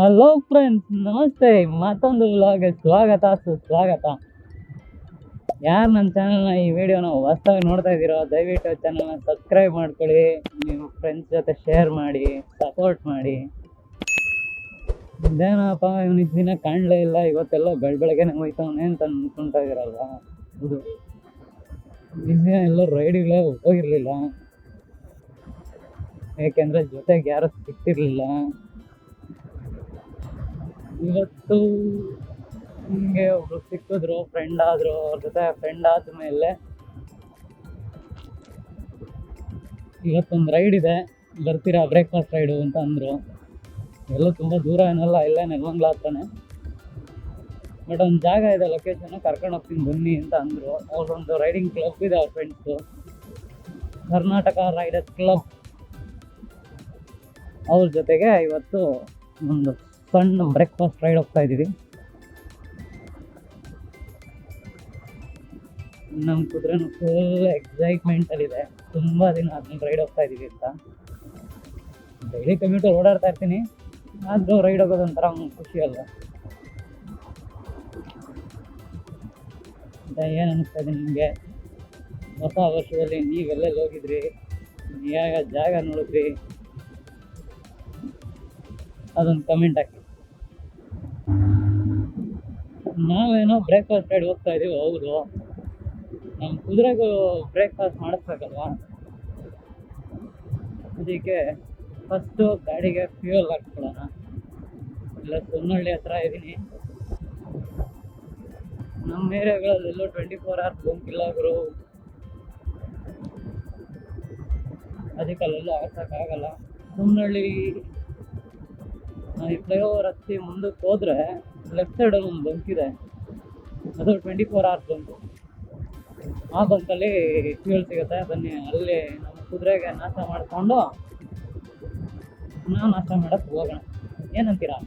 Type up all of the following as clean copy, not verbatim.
Hello friends, ನಮಸ್ತೆ. ಮತ್ತೊಂದು ವ್ಲಾಗ್ಗೆ ಸ್ವಾಗತ ಸುಸ್ವಾಗತ. ಯಾರು ನನ್ನ ಚಾನಲ್ನ ಈ ವಿಡಿಯೋನ ಹೊಸದಾಗಿ ನೋಡ್ತಾ ಇದ್ದೀರೋ ದಯವಿಟ್ಟು ಚಾನಲ್ನ ಸಬ್ಸ್ಕ್ರೈಬ್ ಮಾಡ್ಕೊಳ್ಳಿ, ನಿಮ್ಮ ಫ್ರೆಂಡ್ಸ್ ಜೊತೆ ಶೇರ್ ಮಾಡಿ, ಸಪೋರ್ಟ್ ಮಾಡಿ. ಇದೇನಪ್ಪ ಇವನು ಇಷ್ಟು ದಿನ ಕಾಣಲೇ ಇಲ್ಲ, ಇವತ್ತೆಲ್ಲ ಬೆಳಗ್ಗೆನೆ ಹೋಯ್ತವನೇ ಅಂತ ಅನ್ಕೊಂತಾ ಇದ್ದೀರಲ್ವ. ಹೌದು, ಇಷ್ಟು ದಿನ ಎಲ್ಲ ರೈಡ್ಗಳೇ ಹೋಗಿರಲಿಲ್ಲ, ಯಾಕೆಂದರೆ ಜೊತೆಗೆ ಯಾರು ಸಿಗ್ತಿರ್ಲಿಲ್ಲ. ಇವತ್ತು ಹಿಂಗೆ ಒಬ್ರು ಸಿಕ್ಕಿದ್ರು, ಫ್ರೆಂಡ್ ಆದರು. ಅವ್ರ ಜೊತೆ ಫ್ರೆಂಡ್ ಆದಮೇಲೆ ಇವತ್ತೊಂದು ರೈಡ್ ಇದೆ, ಬರ್ತೀರಾ ಬ್ರೇಕ್ಫಾಸ್ಟ್ ರೈಡು ಅಂತ ಅಂದರು. ಎಲ್ಲೂ ತುಂಬ ದೂರ ಏನಲ್ಲ, ಇಲ್ಲೇ ನೆಲಮಂಗಲ ಹತ್ರನೇ. ಬಟ್ ಒಂದು ಜಾಗ ಇದೆ, ಲೊಕೇಶನ್ನು ಕರ್ಕೊಂಡು ಹೋಗ್ತೀನಿ ಬನ್ನಿ ಅಂತ ಅಂದರು. ಅವ್ರದ್ದೊಂದು ರೈಡಿಂಗ್ ಕ್ಲಬ್ ಇದೆ, ಅವ್ರ ಫ್ರೆಂಡ್ಸು, ಕರ್ನಾಟಕ ರೈಡರ್ಸ್ ಕ್ಲಬ್. ಅವ್ರ ಜೊತೆಗೆ ಇವತ್ತು ಒಂದು ಸಣ್ಣ ಬ್ರೇಕ್ಫಾಸ್ಟ್ ರೈಡ್ ಹೋಗ್ತಾ ಇದ್ದೀವಿ. ನಮ್ಮ ಕುದುರೆನೂ ಫುಲ್ ಎಕ್ಸೈಟ್ಮೆಂಟಲ್ಲಿದೆ, ತುಂಬ ದಿನ ಆದ್ಮೇಲೆ ರೈಡ್ ಹೋಗ್ತಾ ಇದ್ದೀವಿ ಅಂತ. ಡೈಲಿ ಕಮ್ಯೂಟರ್ ಓಡಾಡ್ತಾ ಇರ್ತೀನಿ, ಆದರೂ ರೈಡ್ ಹೋಗೋದೊಂಥರ ಖುಷಿ ಅಲ್ಲ. ಏನು ಅನ್ನಿಸ್ತಾ ಇದೆ ನಿಮಗೆ? ಹೊಸ ವರ್ಷದಲ್ಲಿ ನೀವೆಲ್ಲೆಲ್ಲಿ ಹೋಗಿದ್ರಿ, ಯಾವ ಜಾಗ ನೋಡಿದ್ರಿ, ಅದೊಂದು ಕಮೆಂಟ್ ಹಾಕಿ. ನಾವೇನೋ ಬ್ರೇಕ್ಫಾಸ್ಟ್ ರೈಡ್ ಹೋಗ್ತಾ ಇದ್ದೀವಿ, ಹೌದು. ನಮ್ಮ ಕುದುರೆಗೂ ಬ್ರೇಕ್ಫಾಸ್ಟ್ ಮಾಡಿಸ್ಬೇಕಲ್ವಾ, ಅದಕ್ಕೆ ಫಸ್ಟು ಗಾಡಿಗೆ ಫ್ಯೂಯಲ್ ಹಾಕ್ಕೊಳ್ಳೋಣ. ಇಲ್ಲ ಸುನ್ನಹಳ್ಳಿ ಹತ್ರ ಇದ್ದೀನಿ. ನಮ್ಮ ಏರಿಯಾಗಳಲ್ಲೆಲ್ಲೋ 24 hours ಬಂಕಿಲ್ಲ ಗುರು, ಅದಕ್ಕೆ ಅಲ್ಲೆಲ್ಲೋ ಹಾಕ್ಸೋಕ್ಕಾಗಲ್ಲ. ಸುನ್ನಹಳ್ಳಿ ಈ ಫ್ಲೈಓವರ್ ಹತ್ತಿ ಮುಂದಕ್ಕೆ ಹೋದರೆ ಲೆಫ್ಟ್ ಸೈಡಲ್ಲಿ ಒಂದು ಬಂಕಿದೆ, ಅದು 24 hours ಬಂಕು. ಆ ಬಂಕಲ್ಲಿ ಫ್ಯೂಯಲ್ ಸಿಗುತ್ತೆ. ಬನ್ನಿ, ಅಲ್ಲಿ ನಮ್ಮ ಕುದುರೆಗೆ ನಾಶ ಮಾಡಿಕೊಂಡು ನಾವು ನಾಶ ಮಾಡೋಕ್ಕೆ ಹೋಗೋಣ. ಏನಂತೀರಾ?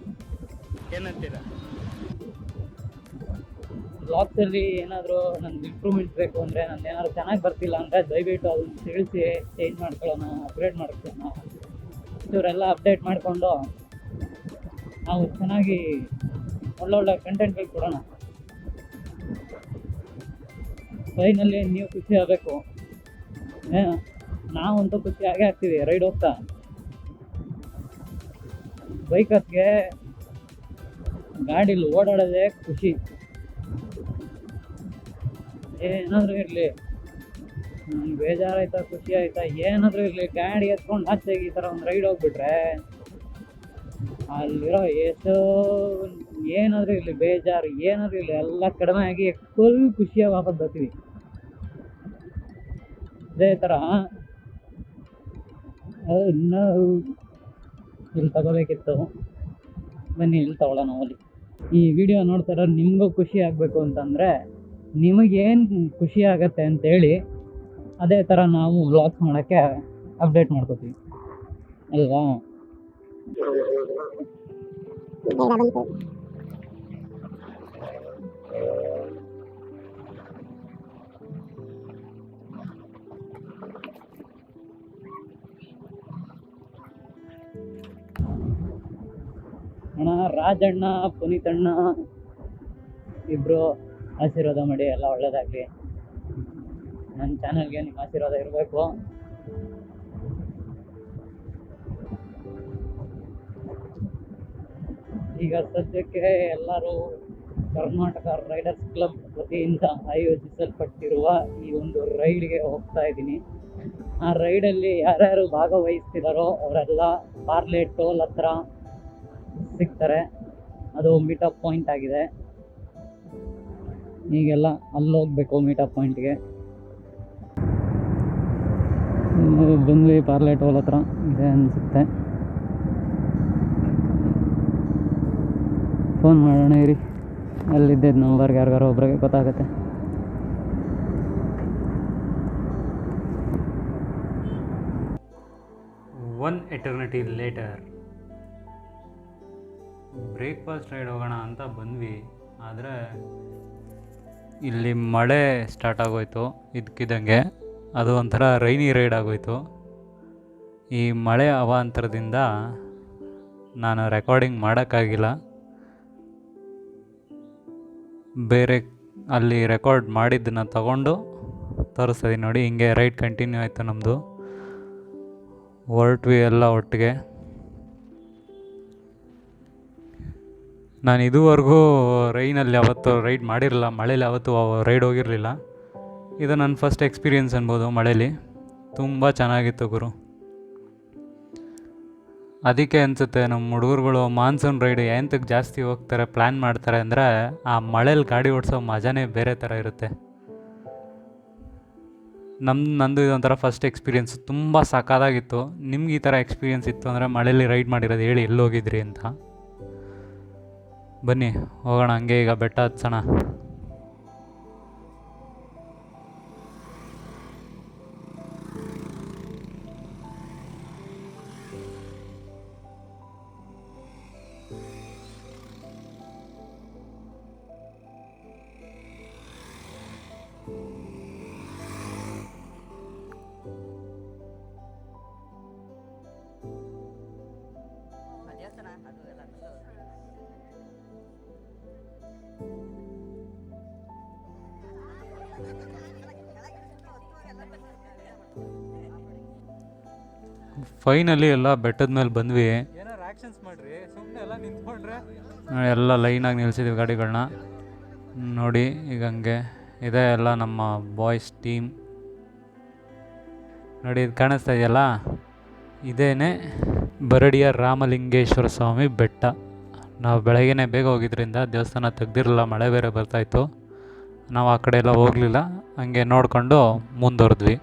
ಬ್ಲಾಗ್ಸಲ್ಲಿ ಏನಾದರೂ ನನಗೆ ಇಂಪ್ರೂವ್ಮೆಂಟ್ ಬೇಕು ಅಂದರೆ, ನಾನು ಏನಾದ್ರು ಚೆನ್ನಾಗಿ ಬರ್ತಿಲ್ಲ ಅಂದರೆ ದಯವಿಟ್ಟು ಅದನ್ನು ತಿಳಿಸಿ, ಚೇಂಜ್ ಮಾಡ್ಕೊಳ್ಳೋಣ, ಅಪ್ಗ್ರೇಡ್ ಮಾಡ್ಕೊಳ್ಳೋಣ. ಇವರೆಲ್ಲ ಅಪ್ಡೇಟ್ ಮಾಡಿಕೊಂಡು ನಾವು ಚೆನ್ನಾಗಿ ಒಳ್ಳೊಳ್ಳೆ ಕಂಟೆಂಟ್ಗಳು ಕೊಡೋಣ. ಫೈನಲ್ಲಿ ನೀವು ಖುಷಿ ಆಗಬೇಕು, ನಾವಂತೂ ಖುಷಿ ಆಗೇ ಆಗ್ತೀವಿ ರೈಡ್ ಹೋಗ್ತಾ. ಬೈಕರ್ಸ್ಗೆ ಗಾಡೀಲಿ ಓಡಾಡೋದೇ ಖುಷಿ. ಏನಾದರೂ ಇರಲಿ, ನಂಗೆ ಬೇಜಾರಾಯ್ತಾ ಖುಷಿ ಆಯ್ತಾ ಏನಾದರೂ ಇರಲಿ, ಗಾಡಿ ಎತ್ಕೊಂಡು ಆಚೆಗೆ ಈ ಥರ ಒಂದು ರೈಡ್ ಹೋಗ್ಬಿಟ್ರೆ ಅಲ್ಲಿರೋ ಎಷ್ಟು ಏನಾದರೂ ಇರಲಿ, ಬೇಜಾರು ಏನಾದರೂ ಇರಲಿ, ಎಲ್ಲ ಕಡಿಮೆ ಆಗಿ ಫುಲ್ ಖುಷಿಯಾಗಿ ವಾಪಸ್ ಬರ್ತೀವಿ. ಇದೇ ಥರ ಇನ್ನೂ ಇಲ್ಲಿ ತಗೋಬೇಕಿತ್ತು, ಬನ್ನಿ ಇಲ್ಲಿ ತಗೊಳ್ಳೋಣ ಅಲ್ಲಿ. ಈ ವಿಡಿಯೋ ನೋಡ್ತಾರ ನಿಮಗೂ ಖುಷಿ ಆಗಬೇಕು ಅಂತಂದರೆ ನಿಮಗೇನು ಖುಷಿ ಆಗತ್ತೆ ಅಂತೇಳಿ ಅದೇ ಥರ ನಾವು ವ್ಲಾಗ್ಸ್ ಮಾಡೋಕ್ಕೆ ಅಪ್ಡೇಟ್ ಮಾಡ್ಕೋತೀವಿ ಅಲ್ವಾ. ಅಣ್ಣ ರಾಜಣ್ಣ, ಪುನೀತಣ್ಣ ಇಬ್ಬರು ಆಶೀರ್ವಾದ ಮಾಡಿ, ಎಲ್ಲ ಒಳ್ಳೇದಾಗಲಿ. ನನ್ನ ಚಾನಲ್ಗೆ ನಿಮ್ಮ ಆಶೀರ್ವಾದ ಇರಬೇಕು. ಈಗ ಸದ್ಯಕ್ಕೆ ಎಲ್ಲರೂ ಕರ್ನಾಟಕ ರೈಡರ್ಸ್ ಕ್ಲಬ್ ವತಿಯಿಂದ ಆಯೋಜಿಸಲ್ಪಟ್ಟಿರುವ ಈ ಒಂದು ರೈಡ್ಗೆ ಹೋಗ್ತಾ ಇದ್ದೀನಿ. ಆ ರೈಡಲ್ಲಿ ಯಾರ್ಯಾರು ಭಾಗವಹಿಸ್ತಿದ್ದಾರೋ ಅವರೆಲ್ಲ ಪಾರ್ಲೆ ಟೋಲ್ ಹತ್ರ ಸಿಗ್ತಾರೆ. ಅದು ಮೀಟಪ್ ಪಾಯಿಂಟ್ ಆಗಿದೆ. ಈಗೆಲ್ಲ ಅಲ್ಲಿ ಹೋಗ್ಬೇಕು ಮೀಟಪ್ ಪಾಯಿಂಟ್ಗೆ. ಬಂದ್ವಿ, ಪಾರ್ಲೆ ಟೋಲ್ ಹತ್ರ ಇದೆ ಅನಿಸುತ್ತೆ. ಫೋನ್ ಮಾಡೋಣ ಇರಿ, ಅಲ್ಲಿದ್ದಿದ್ದು ನಂಬರ್ಗೆ ಯಾರಿಗಾರು ಒಬ್ರಿಗೆ ಗೊತ್ತಾಗುತ್ತೆ. One eternity later breakfast ride ಹೋಗೋಣ ಅಂತ ಬಂದ್ವಿ. ಆದರೆ ಇಲ್ಲಿ ಮಳೆ ಸ್ಟಾರ್ಟ್ ಆಗೋಯ್ತು ಇದ್ದಕ್ಕಿದ್ದಂಗೆ. ಅದು ಒಂಥರ ರೈನಿ ರೈಡ್ ಆಗೋಯ್ತು. ಈ ಮಳೆ ಅವಾಂತರದಿಂದ ನಾನು ರೆಕಾರ್ಡಿಂಗ್ ಮಾಡೋಕ್ಕಾಗಿಲ್ಲ. ಬೇರೆ ಅಲ್ಲಿ ರೆಕಾರ್ಡ್ ಮಾಡಿದ್ದನ್ನು ತಗೊಂಡು ತೋರಿಸ್ತೀನಿ ನೋಡಿ. ಹಿಂಗೆ ರೈಡ್ ಕಂಟಿನ್ಯೂ ಆಯಿತು ನಮ್ಮದು. ಹೊರಟ್ವಿ ಎಲ್ಲ ಒಟ್ಟಿಗೆ. ನಾನು ಇದುವರೆಗೂ ರೈನಲ್ಲಿ ಯಾವತ್ತೂ ರೈಡ್ ಮಾಡಿರಲಿಲ್ಲ, ಮಳೇಲಿ ಯಾವತ್ತೂ ರೈಡ್ ಹೋಗಿರಲಿಲ್ಲ. ಇದು ನನ್ನ ಫಸ್ಟ್ ಎಕ್ಸ್ಪೀರಿಯೆನ್ಸ್ ಅನ್ಬೋದು ಮಳೇಲಿ. ತುಂಬ ಚೆನ್ನಾಗಿತ್ತು ಗುರು. ಅದಕ್ಕೆ ಅನಿಸುತ್ತೆ ನಮ್ಮ ಹುಡುಗರುಗಳು ಮಾನ್ಸೂನ್ ರೈಡ್ ಎಂತಕ್ಕೆ ಜಾಸ್ತಿ ಹೋಗ್ತಾರೆ, ಪ್ಲ್ಯಾನ್ ಮಾಡ್ತಾರೆ ಅಂದರೆ ಆ ಮಳೇಲಿ ಗಾಡಿ ಓಡಿಸೋ ಮಜಾನೇ ಬೇರೆ ಥರ ಇರುತ್ತೆ. ನಂದು ಇದೊಂಥರ ಫಸ್ಟ್ ಎಕ್ಸ್ಪೀರಿಯೆನ್ಸ್. ತುಂಬ ಸಖತ್ತಾಗಿತ್ತು. ನಿಮ್ಗೆ ಈ ಥರ ಎಕ್ಸ್ಪೀರಿಯೆನ್ಸ್ ಇತ್ತು ಅಂದರೆ ಮಳೇಲಿ ರೈಡ್ ಮಾಡಿರೋದು ಹೇಳಿ, ಎಲ್ಲಿ ಹೋಗಿದ್ರಿ ಅಂತ. ಬನ್ನಿ ಹೋಗೋಣ ಹಂಗೆ ಈಗ ಬೆಟ್ಟ ಹತ್ಸೋಣ. ಫೈನಲಿ ಎಲ್ಲ ಬೆಟ್ಟದ ಮೇಲೆ ಬಂದ್ವಿ. ಎಲ್ಲ ಲೈನಾಗಿ ನಿಲ್ಸಿದ್ವಿ ಗಾಡಿಗಳನ್ನ ನೋಡಿ. ಈಗ ಹಂಗೆ ಇದೆ ಎಲ್ಲ ನಮ್ಮ ಬಾಯ್ಸ್ ಟೀಮ್ ನೋಡಿ. ಇದು ಕಾಣಿಸ್ತಾ ಇದೆಯಲ್ಲ, ಇದೇನೆ ಬರಡಿಯ ರಾಮಲಿಂಗೇಶ್ವರ ಸ್ವಾಮಿ ಬೆಟ್ಟ. ನಾವು ಬೆಳಗ್ಗೆನೇ ಬೇಗ ಹೋಗಿದ್ರಿಂದ ದೇವಸ್ಥಾನ ತೆಗ್ದಿರಲಿಲ್ಲ, ಮಳೆ ಬೇರೆ ಬರ್ತಾಯಿತ್ತು. ನಾವು ಆ ಕಡೆ ಎಲ್ಲ ಹೋಗಲಿಲ್ಲ, ಹಂಗೆ ನೋಡಿಕೊಂಡು ಮುಂದುವರೆದ್ವಿ.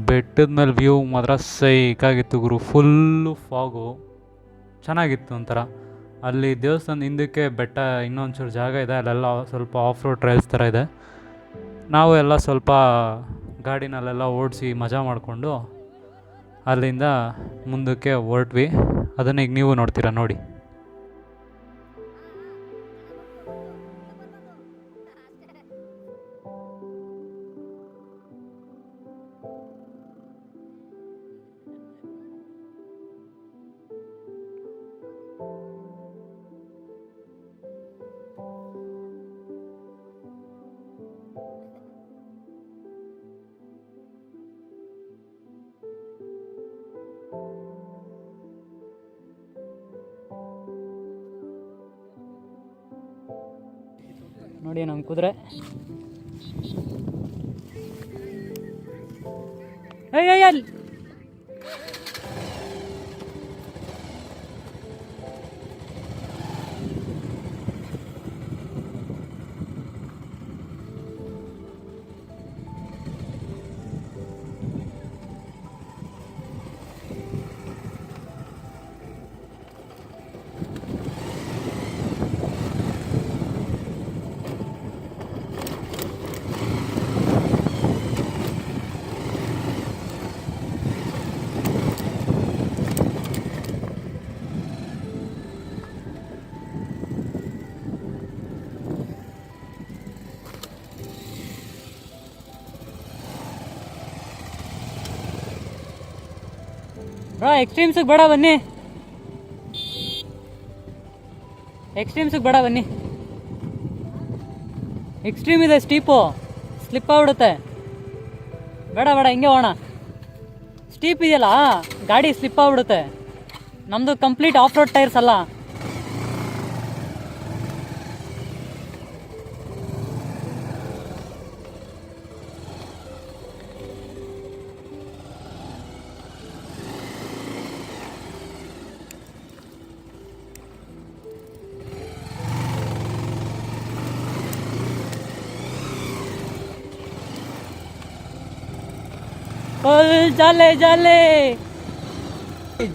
ಬೆಟ್ಟದ ಮೇಲೆ ವ್ಯೂ ಮಾತ್ರ ಸೈಕಾಗಿತ್ತು ಗುರು. ಫುಲ್ಲು ಫಾಗು, ಚೆನ್ನಾಗಿತ್ತು ಒಂಥರ. ಅಲ್ಲಿ ದೇವಸ್ಥಾನದ ಹಿಂದಕ್ಕೆ ಬೆಟ್ಟ ಇನ್ನೊಂಚೂರು ಜಾಗ ಇದೆ, ಅಲ್ಲೆಲ್ಲ ಸ್ವಲ್ಪ ಆಫ್ ರೋಡ್ ಟ್ರಯಲ್ಸ್ ಥರ ಇದೆ. ನಾವು ಎಲ್ಲ ಸ್ವಲ್ಪ ಗಾಡಿನಲ್ಲೆಲ್ಲ ಓಡಿಸಿ ಮಜಾ ಮಾಡಿಕೊಂಡು ಅಲ್ಲಿಂದ ಮುಂದಕ್ಕೆ ಹೊರಟ್ವಿ. ಅದನ್ನು ಈಗ ನೀವು ನೋಡ್ತೀರಾ ನೋಡಿ. ನೋಡಿ ನಮ್ಮ ಕುದುರೆ. ಅಲ್ಲಿ ಬ್ರೋ ಎಕ್ಸ್ಟ್ರೀಮ್ಸಿಗೆ ಬೇಡ ಬನ್ನಿ, ಎಕ್ಸ್ಟ್ರೀಮ್ಸಿಗೆ ಬೇಡ ಬನ್ನಿ. ಎಕ್ಸ್ಟ್ರೀಮ್ ಇದೆ, ಸ್ಟೀಪು, ಸ್ಲಿಪ್ ಆಗ್ಬಿಡುತ್ತೆ. ಬೇಡ ಬೇಡ, ಹಿಂಗೆ ಹೋಗೋಣ. ಸ್ಟೀಪ್ ಇದೆಯಲ್ಲ, ಗಾಡಿ ಸ್ಲಿಪ್ ಆಗ್ಬಿಡುತ್ತೆ. ನಮ್ಮದು ಕಂಪ್ಲೀಟ್ ಆಫ್ ರೋಡ್ ಟೈರ್ಸ್ ಅಲ್ಲ. ಜಾಲೆ ಜಾಲೆ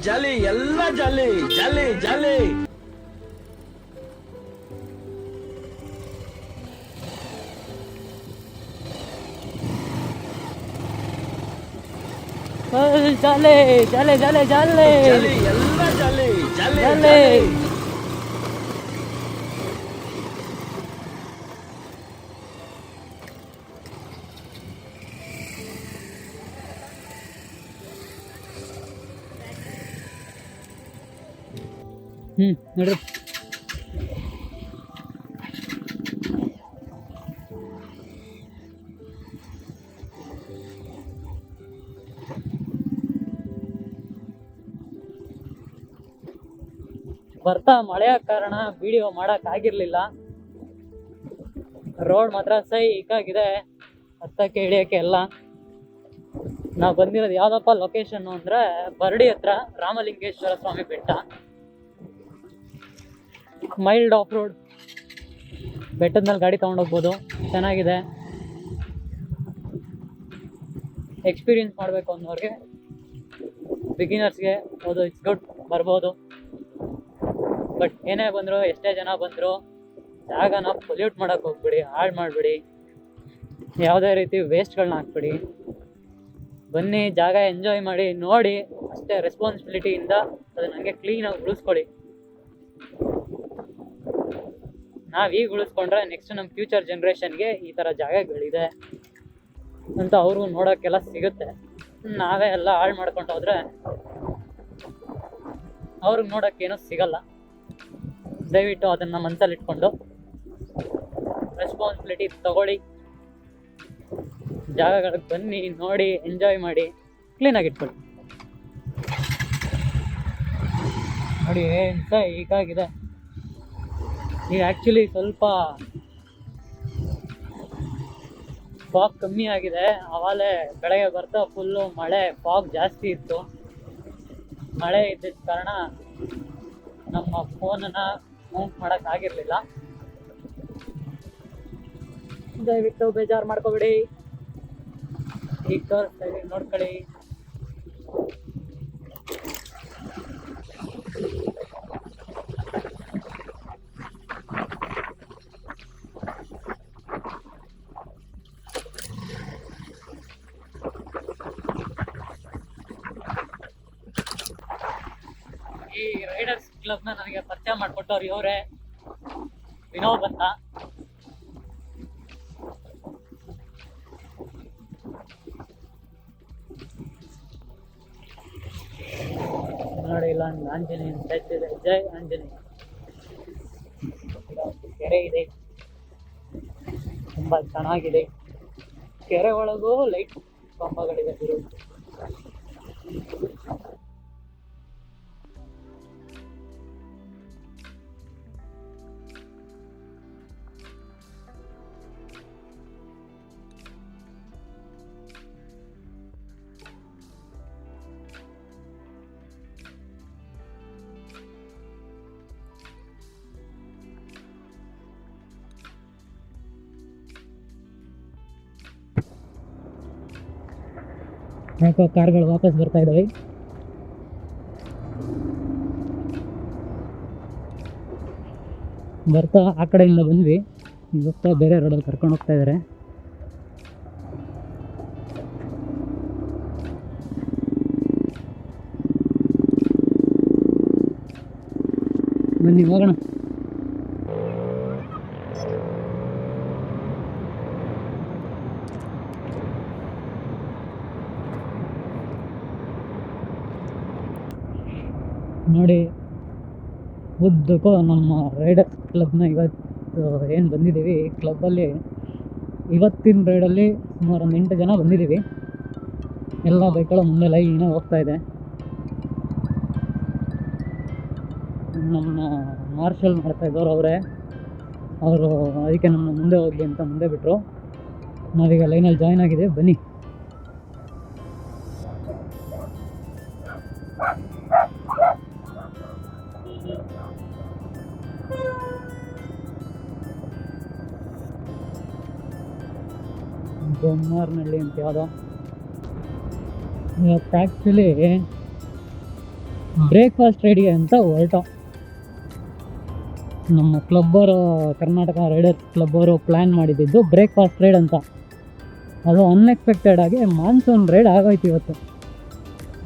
ಜಾಲಿ, ಎಲ್ಲ ಜಾಲಿ ಜಾಲಿ ಜಾಲಿ. ಜಾಲೆ ಜಾಲೆ ಜಾಲೆ ಜಾಲೆ ಜಾಲಿ, ಎಲ್ಲ ಜಾಲಿ ಜಾಲಿ ಜಾಲೆ. ಜಾಲಿ. ನೋಡ್ರಿ. ಬರ್ತಾ ಮಳೆಯ ಕಾರಣ ವಿಡಿಯೋ ಮಾಡಕ್ ಆಗಿರ್ಲಿಲ್ಲ. ರೋಡ್ ಮಾತ್ರ ಸೈಕಾಗಿದೆ, ಹತ್ತಕ್ಕೆ ಇಳಿಯಕ್ಕೆ ಎಲ್ಲ. ನಾವು ಬಂದಿರೋದು ಯಾವ್ದಪ್ಪ ಲೊಕೇಶನ್ ಅಂದ್ರೆ ಬರಡಿ ಹತ್ರ ರಾಮಲಿಂಗೇಶ್ವರ ಸ್ವಾಮಿ ಬೆಟ್ಟ. ಮೈಲ್ಡ್ ಆಫ್ ರೋಡ್, ಬೆಟ್ಟದ ಮೇಲೆ ಗಾಡಿ ತಗೊಂಡೋಗ್ಬೋದು, ಚೆನ್ನಾಗಿದೆ. ಎಕ್ಸ್ಪೀರಿಯನ್ಸ್ ಮಾಡಬೇಕು ಅನ್ನೋರಿಗೆ, ಬಿಗಿನರ್ಸ್ಗೆ ಹೌದು ಇಟ್ಸ್ ಗುಡ್, ಬರ್ಬೋದು. ಬಟ್ ಏನೇ ಬಂದರು, ಎಷ್ಟೇ ಜನ ಬಂದರು, ಜಾಗನ ಪೊಲ್ಯೂಟ್ ಮಾಡೋಕ್ಕೆ ಹೋಗ್ಬಿಡಿ, ಹಾಳು ಮಾಡಿಬಿಡಿ, ಯಾವುದೇ ರೀತಿ ವೇಸ್ಟ್ಗಳನ್ನ ಹಾಕ್ಬಿಡಿ. ಬನ್ನಿ, ಜಾಗ ಎಂಜಾಯ್ ಮಾಡಿ, ನೋಡಿ, ಅಷ್ಟೇ ರೆಸ್ಪಾನ್ಸಿಬಿಲಿಟಿಯಿಂದ ಅದನ್ನ ಹಂಗೆ ಕ್ಲೀನಾಗಿ ಉಳಿಸ್ಕೊಳ್ಳಿ. ನಾವು ಈಗ ಉಳಿಸ್ಕೊಂಡ್ರೆ ನೆಕ್ಸ್ಟ್ ನಮ್ಮ ಫ್ಯೂಚರ್ ಜನ್ರೇಷನ್ಗೆ ಈ ಥರ ಜಾಗಗಳಿದೆ ಅಂತ ಅವ್ರಿಗೂ ನೋಡೋಕ್ಕೆಲ್ಲ ಸಿಗುತ್ತೆ. ನಾವೇ ಎಲ್ಲ ಹಾಳು ಮಾಡ್ಕೊಂಡು ಹೋದರೆ ಅವ್ರಿಗೆ ನೋಡೋಕ್ಕೇನೂ ಸಿಗಲ್ಲ. ದಯವಿಟ್ಟು ಅದನ್ನು ಮನಸ್ಸಲ್ಲಿ ಇಟ್ಕೊಂಡು ರೆಸ್ಪಾನ್ಸಿಬಿಲಿಟಿ ತಗೊಳ್ಳಿ. ಜಾಗಗಳಿಗೆ ಬನ್ನಿ, ನೋಡಿ, ಎಂಜಾಯ್ ಮಾಡಿ, ಕ್ಲೀನಾಗಿ ಇಟ್ಕೊಳ್ಳಿ. ನೋಡಿ ಎಂತ ಹೀಗಾಗಿದೆ. ಈಗ ಆ್ಯಕ್ಚುಲಿ ಸ್ವಲ್ಪ ಫಾಗ್ ಕಮ್ಮಿ ಆಗಿದೆ. ಆವಾಗಲೇ ಬೆಳಗ್ಗೆ ಬರ್ತಾ ಫುಲ್ಲು ಮಳೆ, ಫಾಗ್ ಜಾಸ್ತಿ ಇತ್ತು. ಮಳೆ ಇದ್ದಿದ್ದ ಕಾರಣ ನಮ್ಮ ಫೋನನ್ನು ಮೌಂಟ್ ಮಾಡೋಕ್ಕಾಗಿರಲಿಲ್ಲ. ದಯವಿಟ್ಟು ಬೇಜಾರು ಮಾಡ್ಕೋಬೇಡಿ. ಈಗ ತೋರಿಸ್ತಾ ಇದೀವಿ, ನೋಡ್ಕೊಳ್ಳಿ. ಈ ರೈಡರ್ಸ್ ಕ್ಲಬ್ನ ನನಗೆ ಪರಿಚಯ ಮಾಡಿಕೊಟ್ಟವ್ರು ಇವರೇ, ವಿನೋದ್ ಅಂತ. ನೋಡಿ, ಇಲ್ಲ ಆಂಜನೇಯ ಸ್ಟ್ಯಾಚು ಇದೆ, ಜೈ ಆಂಜನೇಯ. ಕೆರೆ ಇದೆ, ತುಂಬ ಚೆನ್ನಾಗಿದೆ. ಕೆರೆ ಒಳಗೂ ಲೈಟ್ ಕಂಬಗಳಿದೆ ಗುರು. ಯಾಕೋ ಕಾರ್ಗಳು ವಾಪಸ್ ಬರ್ತಾ ಇದ್ದಾವೆ. ಬರ್ತಾ ಆ ಕಡೆಯಿಂದ ಬಂದ್ವಿ, ಇವತ್ತು ಬೇರೆ ರೋಡಲ್ಲಿ ಕರ್ಕೊಂಡು ಹೋಗ್ತಾ ಇದ್ದಾರೆ. ಬನ್ನಿ ಹೋಗೋಣ. ನೋಡಿ, ಉದ್ದಕ್ಕೂ ನಮ್ಮ ರೈಡರ್ಸ್ ಕ್ಲಬ್ನ ಇವತ್ತು ಏನು ಬಂದಿದ್ದೀವಿ, ಕ್ಲಬ್ಬಲ್ಲಿ ಇವತ್ತಿನ ರೈಡಲ್ಲಿ ಸುಮಾರು ಒಂದು 8 ಜನ ಬಂದಿದ್ದೀವಿ. ಎಲ್ಲ ಬೈಕ್ಗಳು ಮುಂದೆ ಲೈನಾಗಿ ಹೋಗ್ತಾ ಇದೆ. ನಮ್ಮ ಮಾರ್ಷಲ್ ಮಾಡ್ತಾ ಇದ್ದವ್ರು ಅವರೇ, ಅವರು ಅದಕ್ಕೆ ನಮ್ಮ ಮುಂದೆ ಹೋಗಲಿ ಅಂತ ಮುಂದೆ ಬಿಟ್ಟರು. ನಾವೀಗ ಲೈನಲ್ಲಿ ಜಾಯ್ನ್ ಆಗಿದೆ, ಬನ್ನಿ. ಬೊಮ್ಮಾರ್ನಹಳ್ಳಿ ಅಂತ ಯಾವುದೋ. ಇವತ್ತು ಆ್ಯಕ್ಚುಲಿ ಬ್ರೇಕ್ಫಾಸ್ಟ್ ರೈಡಿಗೆ ಅಂತ ಹೊರಟು. ನಮ್ಮ ಕ್ಲಬ್ಬರು, ಕರ್ನಾಟಕ ರೈಡರ್ಸ್ ಕ್ಲಬ್ಬರು ಪ್ಲ್ಯಾನ್ ಮಾಡಿದ್ದು ಬ್ರೇಕ್ಫಾಸ್ಟ್ ರೈಡ್ ಅಂತ. ಅದು ಅನ್ಎಕ್ಸ್ಪೆಕ್ಟೆಡ್ ಆಗಿ ಮಾನ್ಸೂನ್ ರೈಡ್ ಆಗೋಯ್ತು ಇವತ್ತು.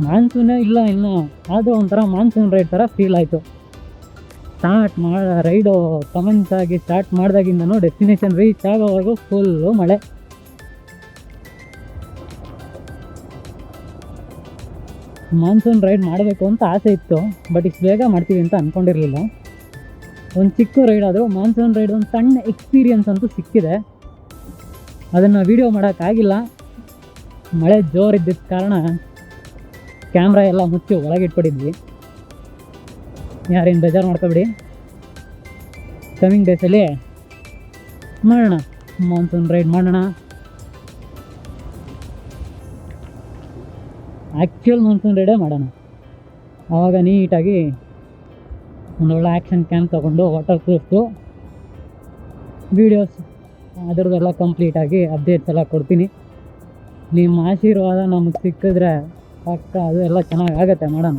ಮಾನ್ಸೂನೇ ಇಲ್ಲ ಇನ್ನು, ಆದರೂ ಒಂಥರ ಮಾನ್ಸೂನ್ ರೈಡ್ ಥರ ಫೀಲ್ ಆಯಿತು. ರೈಡು ಕಮೆನ್ಸ್ ಆಗಿ ಸ್ಟಾರ್ಟ್ ಮಾಡಿದಾಗಿಂದನೂ ಡೆಸ್ಟಿನೇಷನ್ ರೀಚ್ ಆಗೋವರೆಗೂ ಫುಲ್ಲು ಮಳೆ. ಮಾನ್ಸೂನ್ ರೈಡ್ ಮಾಡಬೇಕು ಅಂತ ಆಸೆ ಇತ್ತು, ಬಟ್ ಇಷ್ಟು ಬೇಗ ಮಾಡ್ತೀವಿ ಅಂತ ಅಂದ್ಕೊಂಡಿರಲಿಲ್ಲ. ಒಂದು ಚಿಕ್ಕ ರೈಡ್ ಆದರೂ ಮಾನ್ಸೂನ್ ರೈಡ್ ಒಂದು ಸಣ್ಣ ಎಕ್ಸ್ಪೀರಿಯನ್ಸ್ ಅಂತೂ ಸಿಕ್ಕಿದೆ. ಅದನ್ನು ವೀಡಿಯೋ ಮಾಡೋಕ್ಕಾಗಿಲ್ಲ, ಮಳೆ ಜೋರಿದ್ದ ಕಾರಣ ಕ್ಯಾಮ್ರಾ ಎಲ್ಲ ಮುಚ್ಚಿ ಒಳಗಿಟ್ಬಿಟ್ಟಿದ್ವಿ. ಯಾರೇನು ಬೇಜಾರು ಮಾಡ್ಕೊಬಿಡಿ. ಕಮಿಂಗ್ ಡೇಸಲ್ಲಿ ಮಾಡೋಣ, ಮಾನ್ಸೂನ್ ರೈಡ್ ಮಾಡೋಣ. ಆ್ಯಕ್ಚುಯಲ್ ಮಾನ್ಸೂನ್ ರೈಡೇ ಮಾಡೋಣ. ಆವಾಗ ನೀಟಾಗಿ ಒಂದೊಳ್ಳೆ ಆ್ಯಕ್ಷನ್ ಕ್ಯಾಮ್ ತೊಗೊಂಡು ವಾಟರ್ ಪ್ರೂಫ್ದು ವೀಡಿಯೋಸ್ ಅದರದ್ದೆಲ್ಲ ಕಂಪ್ಲೀಟಾಗಿ ಅಪ್ಡೇಟ್ಸ್ ಎಲ್ಲ ಕೊಡ್ತೀನಿ. ನಿಮ್ಮ ಆಶೀರ್ವಾದ ನಮಗೆ ಸಿಕ್ಕಿದ್ರೆ ಪಕ್ಕ ಅದು ಎಲ್ಲ ಚೆನ್ನಾಗಿ ಆಗುತ್ತೆ, ಮಾಡೋಣ.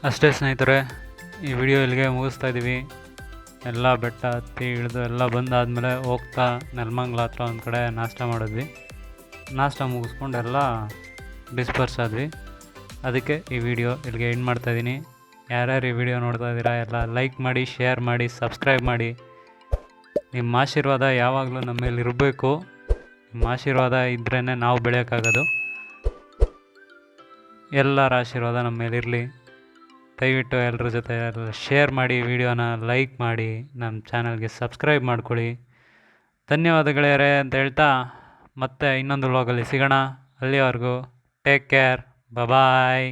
ಅಷ್ಟೇ ಸ್ನೇಹಿತರೆ, ಈ ವಿಡಿಯೋ ಇಲ್ಲಿಗೆ ಮುಗಿಸ್ತಾ ಇದ್ದೀವಿ. ಎಲ್ಲ ಬೆಟ್ಟ ಹತ್ತಿ ಇಳಿದು ಎಲ್ಲ ಬಂದಾದಮೇಲೆ ಹೋಗ್ತಾ ನೆಲಮಂಗಲ ಹತ್ರ ಒಂದು ಕಡೆ ನಾಷ್ಟ ಮಾಡಿದ್ವಿ. ನಾಷ್ಟ ಮುಗಿಸ್ಕೊಂಡು ಎಲ್ಲ ಡಿಸ್ಪರ್ಸ್ ಆದ್ವಿ. ಅದಕ್ಕೆ ಈ ವಿಡಿಯೋ ಇಲ್ಲಿಗೆ ಎಂಡ್ ಮಾಡ್ತಾಯಿದ್ದೀನಿ. ಯಾರ್ಯಾರು ಈ ವಿಡಿಯೋ ನೋಡ್ತಾ ಇದ್ದೀರಾ ಎಲ್ಲ ಲೈಕ್ ಮಾಡಿ, ಶೇರ್ ಮಾಡಿ, ಸಬ್ಸ್ಕ್ರೈಬ್ ಮಾಡಿ. ನಿಮ್ಮ ಆಶೀರ್ವಾದ ಯಾವಾಗಲೂ ನಮ್ಮ ಮೇಲೆ ಇರಬೇಕು. ನಿಮ್ಮ ಆಶೀರ್ವಾದ ಇದ್ರೇ ನಾವು ಬೆಳೆಯೋಕ್ಕಾಗೋದು. ಎಲ್ಲರ ಆಶೀರ್ವಾದ ನಮ್ಮ ಮೇಲಿರಲಿ. ದಯವಿಟ್ಟು ಎಲ್ಲರ ಜೊತೆ ಶೇರ್ ಮಾಡಿ, ವಿಡಿಯೋನ ಲೈಕ್ ಮಾಡಿ, ನಮ್ಮ ಚಾನಲ್ಗೆ ಸಬ್ಸ್ಕ್ರೈಬ್ ಮಾಡ್ಕೊಳ್ಳಿ. ಧನ್ಯವಾದಗಳೇ ಅಂತ ಹೇಳ್ತಾ ಮತ್ತೆ ಇನ್ನೊಂದು ವ್ಲಾಗಲ್ಲಿ ಸಿಗೋಣ. ಅಲ್ಲಿವರೆಗೂ ಟೇಕ್ ಕೇರ್, ಬಾಯ್.